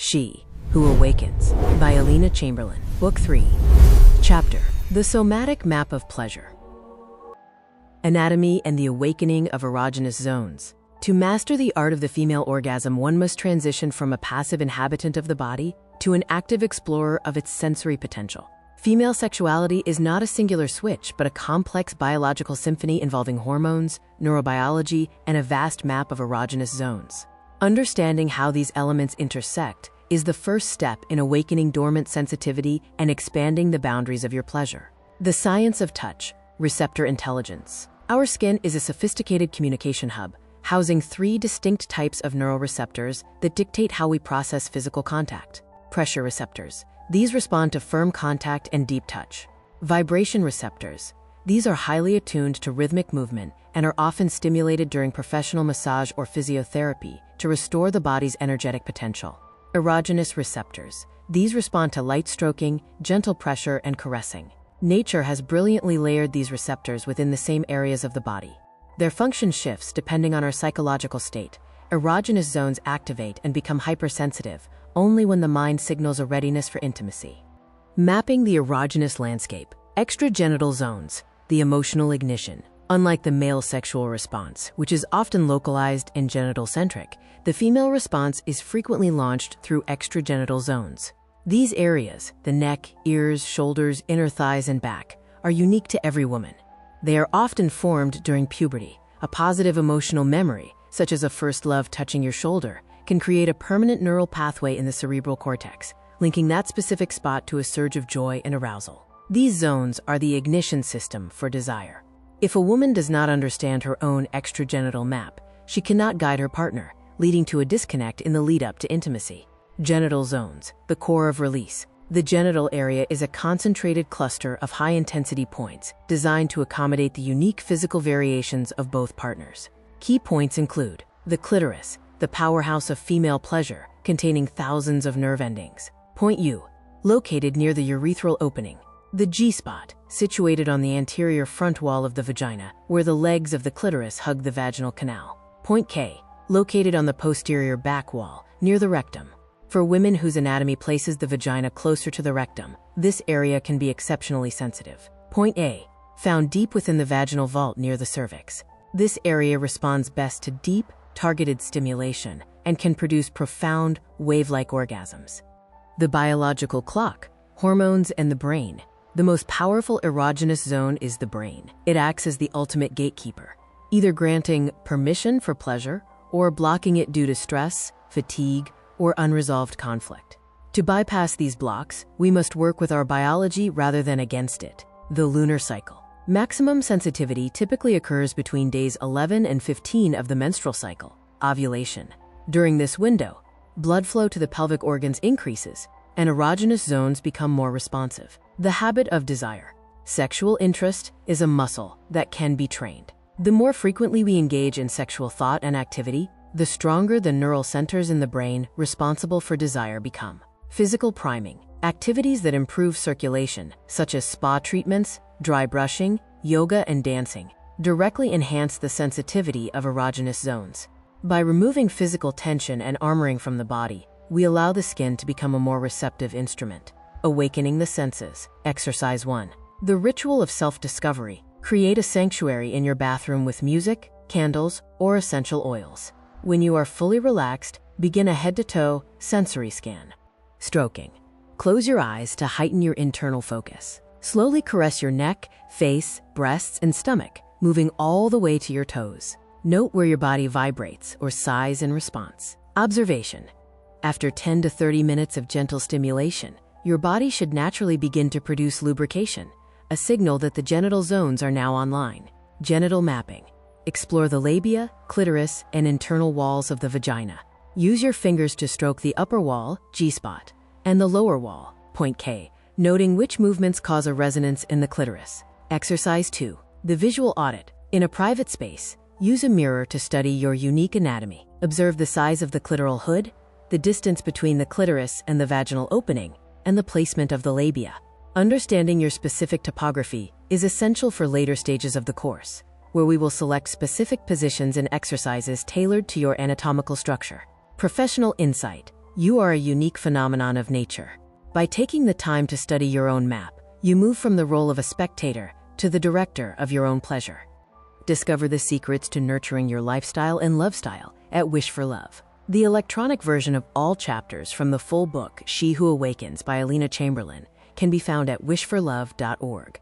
She Who Awakens by Alina Chamberlain. Book 3. Chapter: The Somatic Map of Pleasure. Anatomy and the Awakening of Erogenous Zones. To master the art of the female orgasm, one must transition from a passive inhabitant of the body to an active explorer of its sensory potential. Female sexuality is not a singular switch, but a complex biological symphony involving hormones, neurobiology, and a vast map of erogenous zones. Understanding how these elements intersect is the first step in awakening dormant sensitivity and expanding the boundaries of your pleasure. The science of touch, receptor intelligence. Our skin is a sophisticated communication hub, housing 3 distinct types of neural receptors that dictate how we process physical contact. Pressure receptors. These respond to firm contact and deep touch. Vibration receptors. These are highly attuned to rhythmic movement and are often stimulated during professional massage or physiotherapy to restore the body's energetic potential. Erogenous receptors. These respond to light stroking, gentle pressure, and caressing. Nature has brilliantly layered these receptors within the same areas of the body. Their function shifts depending on our psychological state. Erogenous zones activate and become hypersensitive only when the mind signals a readiness for intimacy. Mapping the erogenous landscape. Extragenital zones, the emotional ignition. Unlike the male sexual response, which is often localized and genital-centric, the female response is frequently launched through extragenital zones. These areas, the neck, ears, shoulders, inner thighs, and back, are unique to every woman. They are often formed during puberty. A positive emotional memory, such as a first love touching your shoulder, can create a permanent neural pathway in the cerebral cortex, linking that specific spot to a surge of joy and arousal. These zones are the ignition system for desire. If a woman does not understand her own extragenital map, she cannot guide her partner, leading to a disconnect in the lead-up to intimacy. Genital zones, the core of release. The genital area is a concentrated cluster of high-intensity points designed to accommodate the unique physical variations of both partners. Key points include the clitoris, the powerhouse of female pleasure, containing thousands of nerve endings. Point U, located near the urethral opening. The G-spot, situated on the anterior front wall of the vagina, where the legs of the clitoris hug the vaginal canal. Point K, located on the posterior back wall, near the rectum. For women whose anatomy places the vagina closer to the rectum, this area can be exceptionally sensitive. Point A, found deep within the vaginal vault near the cervix. This area responds best to deep, targeted stimulation and can produce profound, wave-like orgasms. The biological clock, hormones, and the brain. The most powerful erogenous zone is the brain. It acts as the ultimate gatekeeper, either granting permission for pleasure or blocking it due to stress, fatigue, or unresolved conflict. To bypass these blocks, we must work with our biology rather than against it. The lunar cycle. Maximum sensitivity typically occurs between days 11 and 15 of the menstrual cycle, ovulation. During this window, blood flow to the pelvic organs increases, and erogenous zones become more responsive. The habit of desire. Sexual interest is a muscle that can be trained. The more frequently we engage in sexual thought and activity, the stronger the neural centers in the brain responsible for desire become. Physical priming. Activities that improve circulation, such as spa treatments, dry brushing, yoga, and dancing, directly enhance the sensitivity of erogenous zones. By removing physical tension and armoring from the body, we allow the skin to become a more receptive instrument. Awakening the senses. Exercise 1. The ritual of self-discovery. Create a sanctuary in your bathroom with music, candles, or essential oils. When you are fully relaxed, begin a head-to-toe sensory scan. Stroking. Close your eyes to heighten your internal focus. Slowly caress your neck, face, breasts, and stomach, moving all the way to your toes. Note where your body vibrates or sighs in response. Observation. After 10 to 30 minutes of gentle stimulation, your body should naturally begin to produce lubrication, a signal that the genital zones are now online. Genital mapping. Explore the labia, clitoris, and internal walls of the vagina. Use your fingers to stroke the upper wall, G-spot, and the lower wall, point K, noting which movements cause a resonance in the clitoris. Exercise 2. The visual audit. In a private space, use a mirror to study your unique anatomy. Observe the size of the clitoral hood, the distance between the clitoris and the vaginal opening, and the placement of the labia. Understanding your specific topography is essential for later stages of the course, where we will select specific positions and exercises tailored to your anatomical structure. Professional insight. You are a unique phenomenon of nature. By taking the time to study your own map, you move from the role of a spectator to the director of your own pleasure. Discover the secrets to nurturing your lifestyle and love style at Wish for Love. The electronic version of all chapters from the full book, She Who Awakens by Alina Chamberlain, can be found at wishforlove.org.